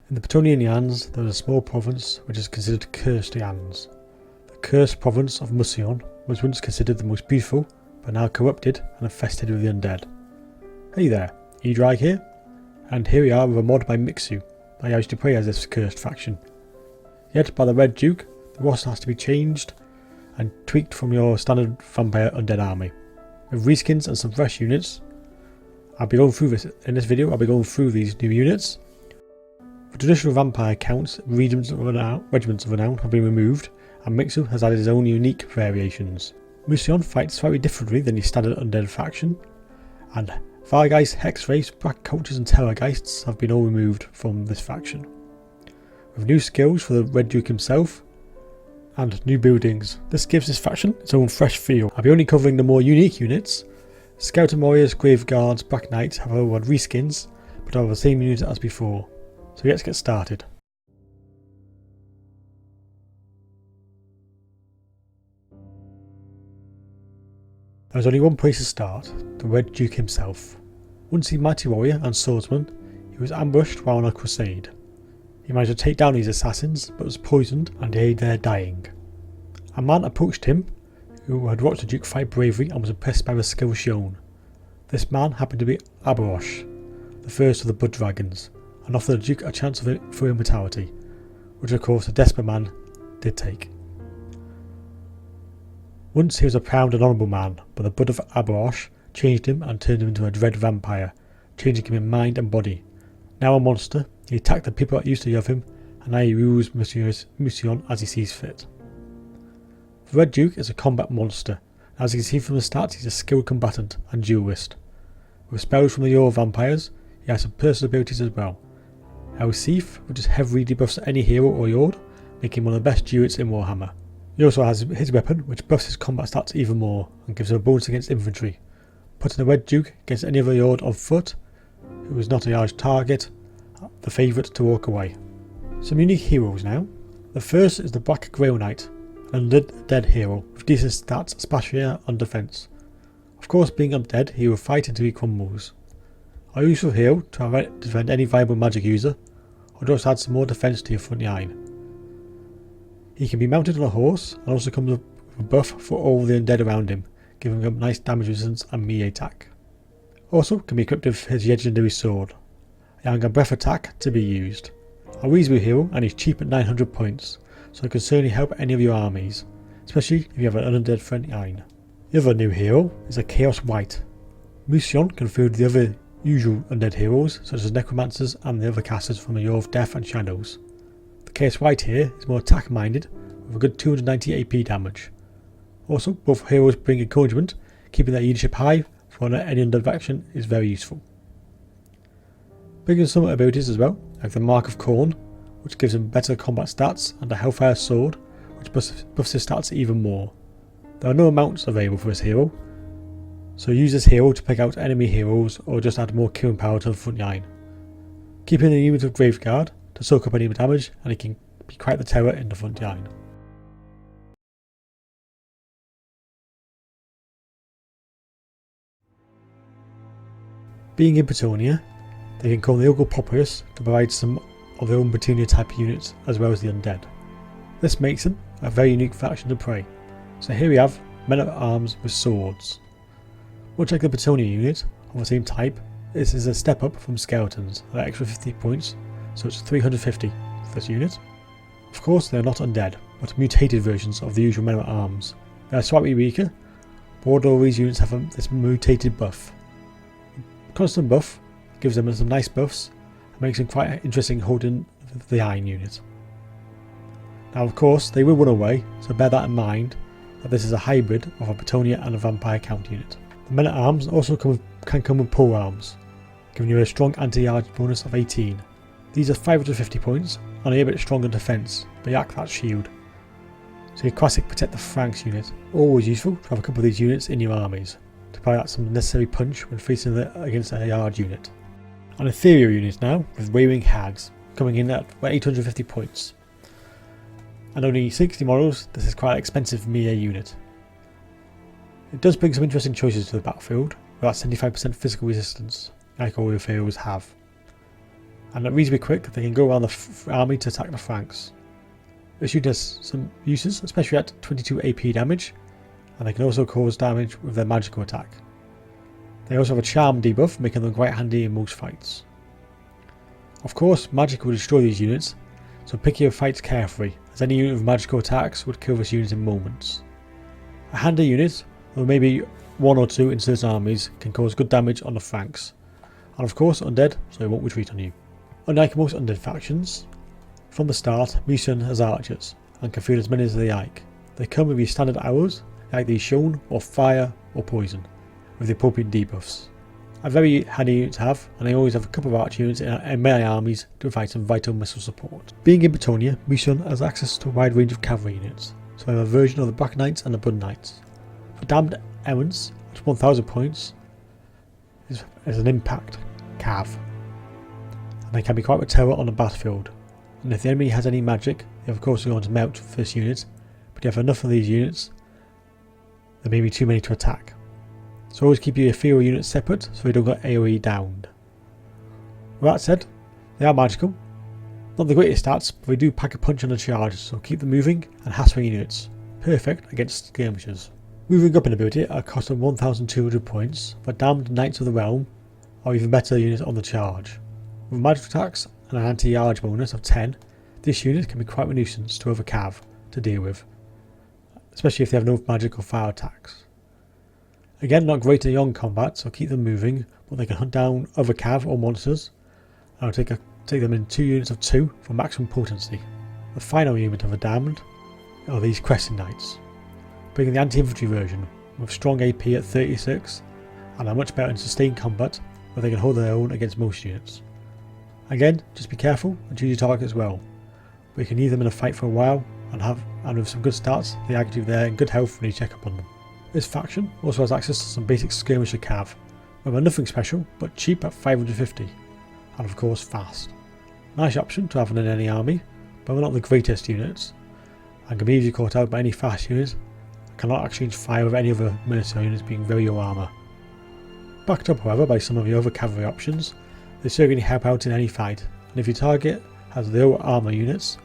In the Bretonnian lands there is a small province which is considered cursed lands. The cursed province of Mousillon was once considered the most beautiful, but now corrupted and infested with the undead. Hey there, Ddraig here, and here we are with a mod by Mixu that I used to play as this cursed faction. Yet by the Red Duke, the roster has to be changed and tweaked from your standard vampire undead army. With reskins and some fresh units, I'll be going through this in this video. I'll be going through these new units. For traditional vampire counts, regiments of renown have been removed, and Mixu has added his own unique variations. Mousillon fights slightly differently than your standard undead faction, and Vargeist, Hexwraiths, Black Coaches and Terrorgeists have been all removed from this faction. With new skills for the Red Duke himself, and new buildings. This gives this faction its own fresh feel. I'll be only covering the more unique units. Skeleton Warriors, Graveguards, Black Knights have all had reskins, but are the same unit as before. So let's get started. There is only one place to start, the Red Duke himself. Once a mighty warrior and swordsman, he was ambushed while on a crusade. He managed to take down these assassins, but was poisoned and lay there dying. A man approached him who had watched the Duke fight bravely and was impressed by the skill shown. This man happened to be Abarosh, the first of the Blood Dragons, and offered the Duke a chance for immortality, which of course the desperate man did take. Once he was a proud and honourable man, but the blood of Abarosh changed him and turned him into a dread vampire, changing him in mind and body. Now a monster, he attacked the people that used to love him, and now he rules Mousillon as he sees fit. The Red Duke is a combat monster. As you can see from the stats, he's a skilled combatant and duelist. With spells from the Yore vampires, he has some personal abilities as well. El Sif, which is heavily debuffs any hero or Yord, making him one of the best duelists in Warhammer. He also has his weapon, which buffs his combat stats even more, and gives him a bonus against infantry. Putting the Red Duke against any other Yord on foot, who is not a large target, the favourite to walk away. Some unique heroes now. The first is the Black Grail Knight, an undead hero with decent stats, especially on defence. Of course, being undead, he will fight until he crumbles. A useful hero to defend any viable magic user, or just add some more defence to your front line. He can be mounted on a horse and also comes with a buff for all the undead around him, giving him nice damage resistance and melee attack. Also can be equipped with his legendary sword, allowing a breath attack to be used. A reasonable hero, and he's cheap at 900 points, so it can certainly help any of your armies, especially if you have an undead front line. The other new hero is a Chaos Wight. Mousillon can field the other usual undead heroes, such as necromancers and the other casters from the Yore of Death and Shadows. The Chaos Wight here is more attack minded, with a good 290 AP damage. Also, both heroes bring encouragement, keeping their leadership high for any undead faction is very useful. Bringing some abilities as well, like the Mark of Khorne, which gives him better combat stats, and a Hellfire Sword, which buffs his stats even more. There are no mounts available for this hero, so use this hero to pick out enemy heroes or just add more killing power to the front line. Keeping a unit of Graveguard to soak up any damage, and he can be quite the terror in the front line. Being in Bretonnia, they can call the local populace to provide some of their own Bretonnia type units as well as the undead. This makes them a very unique faction to play. So here we have men at arms with swords. Much like the Bretonnia unit of the same type, this is a step up from skeletons, an extra 50 points, so it's 350 for this unit. Of course they are not undead, but mutated versions of the usual men at arms. They are slightly weaker, but all these units have this mutated buff. Constant buff gives them some nice buffs and makes them quite interesting holding the Iron unit. Now of course they will run away, so bear that in mind that this is a hybrid of a Bretonnia and a Vampire Count unit. The men at arms also can come with pole arms, giving you a strong anti-charge bonus of 18. These are 550 points and a bit stronger defence, but lack that shield. So your classic Protect the Flanks unit, always useful to have a couple of these units in your armies, to provide out some necessary punch when facing against a large unit. An ethereal unit now, with Waving Hags, coming in at 850 points. And only 60 models, this is quite an expensive melee unit. It does bring some interesting choices to the battlefield, with that 75% physical resistance, like all your heroes have. and at reasonably quick they can go around the army to attack the flanks. This unit has some uses, especially at 22 AP damage, and they can also cause damage with their magical attack. They also have a charm debuff, making them quite handy in most fights. Of course, magic will destroy these units, so pick your fights carefully, as any unit with magical attacks would kill this unit in moments. A handy unit, or maybe one or two in certain armies, can cause good damage on the flanks, and of course undead, so they won't retreat on you. Unlike most undead factions, from the start Mousillon has archers, and can field as many as they like. They come with your standard arrows, like these shown, or fire or poison, with the appropriate debuffs. A very handy unit to have, and I always have a couple of archer units in my armies to provide some vital missile support. Being in Bretonnia, Mousillon has access to a wide range of cavalry units, so I have a version of the Black Knights and the Blood Knights. For damned errands, at 1000 points, is an impact cav, and they can be quite a terror on the battlefield. And if the enemy has any magic, they of course are going to melt for this unit, but if you have enough of these units, there may be too many to attack. So always keep your ethereal units separate so they don't get AoE downed. With that said, they are magical. Not the greatest stats, but they do pack a punch on the charge, so keep them moving and hassling units. Perfect against skirmishers. Moving up in ability at a cost of 1200 points, for damned Knights of the Realm are even better unit on the charge. With magic attacks and an anti-yarge bonus of 10, this unit can be quite a nuisance to other cav to deal with, especially if they have no magic or fire attacks. Again, not great in young combat, so keep them moving, but they can hunt down other cav or monsters, and I'll take them in 2 units of 2 for maximum potency. The final unit of the damned are these Crescent Knights, bringing the anti-infantry version with strong AP at 36 and are much better in sustained combat where they can hold their own against most units. Again, just be careful and choose your target as well, but you can leave them in a fight for a while and with some good stats they are actually there in good health when you check up on them. This faction also has access to some basic skirmisher cav, with nothing special but cheap at 550, and of course fast. Nice option to have in any army, but they're not the greatest units, and can be easily caught out by any fast units, and cannot exchange fire with any other military units being very low armour. Backed up however by some of your other cavalry options, they certainly help out in any fight, and if your target has low armour units,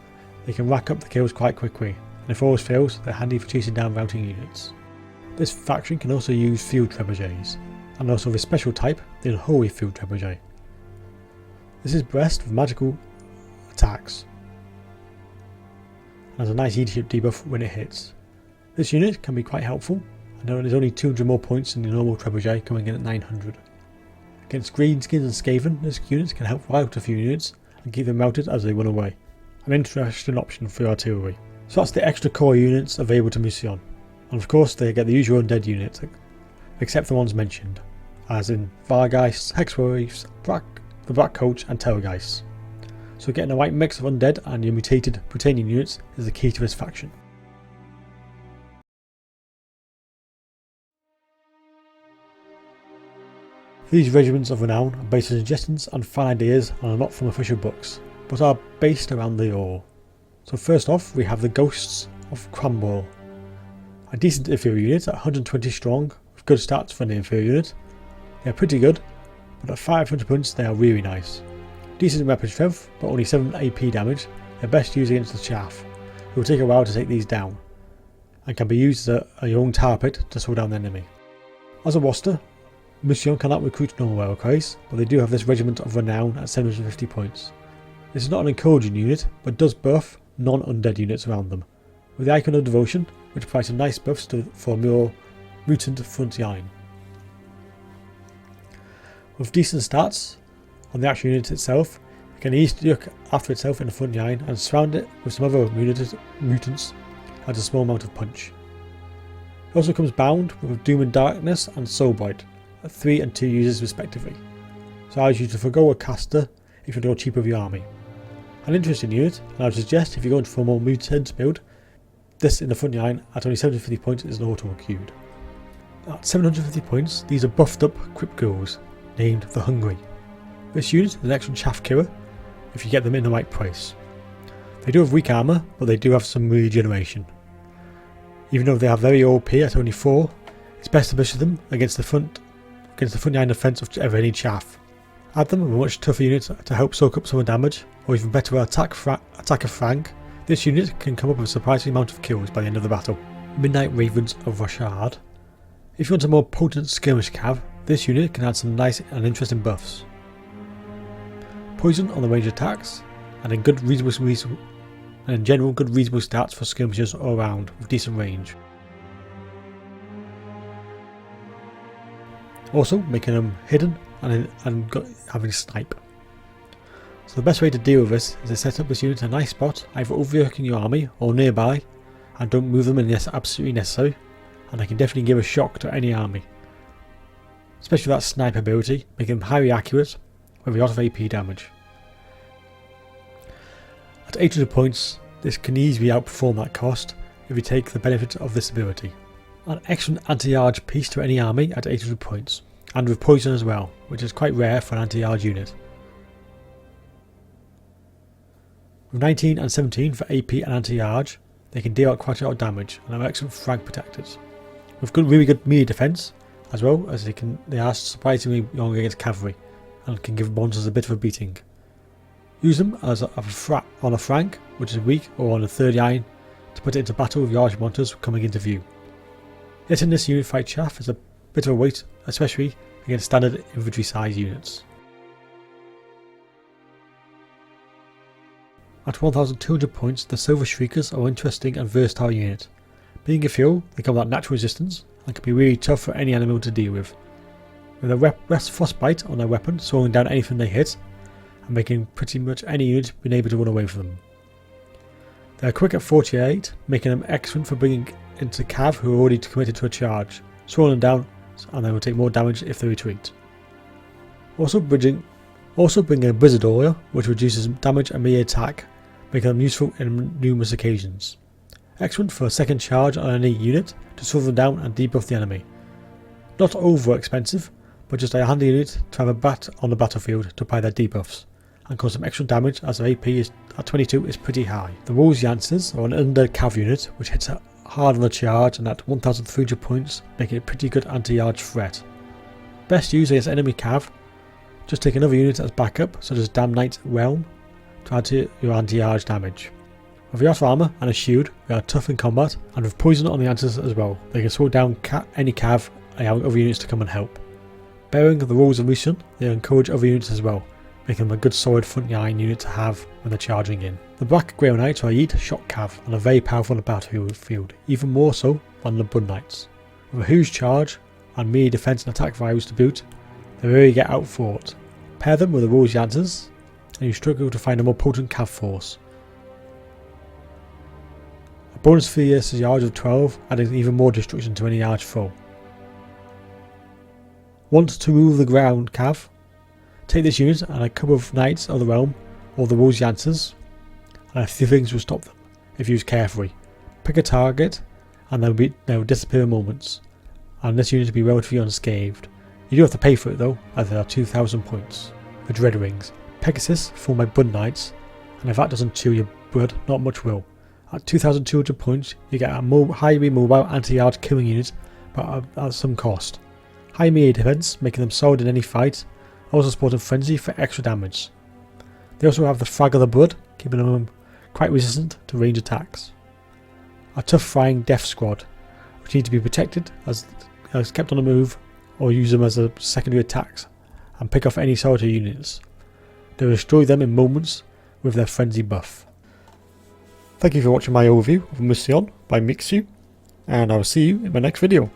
they can rack up the kills quite quickly, and if all fails, they're handy for chasing down routing units. This faction can also use field trebuchets, and also the special type, the unholy field trebuchet. This is blessed with magical attacks, and has a nice leadership debuff when it hits. This unit can be quite helpful, and there's only 200 more points than the normal trebuchet, coming in at 900. Against greenskins and Skaven, this unit can help out a few units and keep them routed as they run away. An interesting option for artillery. So that's the extra core units available to Mousillon. And of course they get the usual undead units, except the ones mentioned, as in Vargheists, Hexwraiths, the Black Coach and Terrorgheists. So getting the right mix of undead and your mutated Bretonnian units is the key to this faction. These regiments of renown are based on suggestions and fan ideas and are not from official books, but are based around the lore. So first off we have the Ghosts of Cromwell. A decent inferior unit at 120 strong, with good stats for an inferior unit. They are pretty good, but at 500 points they are really nice. Decent weapon strength, but only 7 AP damage. They're best used against the chaff. It will take a while to take these down, and can be used as a young tar pit to slow down the enemy. As a roster, Mousillon cannot recruit normal warriors, but they do have this regiment of renown at 750 points. This is not an encouraging unit, but does buff non-undead units around them, with the Icon of Devotion, which provides some nice buffs for more mutant front line. With decent stats on the actual unit itself, it can easily look after itself in the front line and surround it with some other mutants at a small amount of punch. It also comes bound with Doom and Darkness and Soulblight at 3 and 2 users respectively, so allows you to forgo a caster if you go cheap with your army. An interesting unit, and I would suggest if you're going for a more mutant build, this in the front line at only 750 points is an auto-queued. At 750 points, these are buffed up Crypt Ghouls, named the Hungry. This unit is an excellent chaff killer if you get them in the right price. They do have weak armour, but they do have some regeneration. Even though they have very OP at only 4, it's best to position them against the front line defence of any chaff, Add them with a much tougher unit to help soak up some of the damage, or even better attack a flank. This unit can come up with a surprising amount of kills by the end of the battle. Midnight Ravens of Rochard. If you want a more potent skirmish cav, this unit can add some nice and interesting buffs. Poison on the range attacks, and in general good reasonable stats for skirmishers all around with decent range. Also making them hidden and having snipe. So the best way to deal with this is to set up this unit in a nice spot, either overworking your army or nearby, and don't move them unless absolutely necessary, and they can definitely give a shock to any army. Especially with that snipe ability, making them highly accurate with a lot of AP damage. At 800 points, this can easily outperform that cost if you take the benefit of this ability. An excellent anti-charge piece to any army at 800 points, and with poison as well, which is quite rare for an anti-charge unit. With 19 and 17 for AP and anti-charge, they can deal out quite a lot of damage and are excellent flank protectors. With really good melee defense, as well as they are surprisingly strong against cavalry, and can give monsters a bit of a beating. Use them as on a flank, which is weak, or on a third line, to put it into battle with large monsters coming into view. Letting this unit fight chaff is a bit of a weight, especially against standard infantry size units. At 1200 points, the Silver Shriekers are an interesting and versatile unit. Being a fuel, they come with that natural resistance and can be really tough for any animal to deal with. With a frostbite on their weapon, slowing down anything they hit, and making pretty much any unit being able to run away from them. They are quick at 48, making them excellent for bringing into cav who are already committed to a charge, slowing them down, and they will take more damage if they retreat. Also bringing a Blizzard Aura, which reduces damage and melee attack, making them useful in numerous occasions. Excellent for a second charge on any unit to slow them down and debuff the enemy. Not over expensive, but just a handy unit to have a bat on the battlefield to apply their debuffs, and cause some extra damage as their AP at 22 is pretty high. The Wolves Yancers are an under cav unit which hits hard on the charge and at 1300 points, making it a pretty good anti-charge threat. Best used against enemy cav, just take another unit as backup, such as Damn Knight Realm, to add to your anti-charge damage. With a lot of armour and a shield, they are tough in combat, and with poison on the Yancers as well, they can slow down any cav and allow other units to come and help. Bearing the rules of Mission, they encourage other units as well, making them a good solid front line unit to have when they're charging in. The Black Grail Knights are a elite shock cav and are very powerful on the battlefield, even more so than the Blood Knights. With a huge charge and melee defense and attack values to boot, they really get outfought. Pair them with the Wolves Yancers and you struggle to find a more potent cav force. A bonus for the charge of 12, adding even more destruction to any large foe. Want to rule the ground cav? Take this unit and a couple of Knights of the Realm or the Wolves Yancers, and a few things will stop them if used carefully. Pick a target and they will disappear in moments, and this unit will be relatively unscathed. You do have to pay for it though, as there are 2000 points. The Dread Rings. Pegasus formed by Blood Knights, and if that doesn't chill your blood, not much will. At 2200 points, you get a highly mobile anti-charge killing unit, but at some cost. High melee defense, making them solid in any fight, also supporting Frenzy for extra damage. They also have the Frag of the Blood, keeping them quite resistant to range attacks. A tough flying Death Squad, which need to be protected as kept on the move, or use them as a secondary attacks, and pick off any solitary units. They will destroy them in moments with their Frenzy buff. Thank you for watching my overview of Mousillon by Mixu, and I will see you in my next video.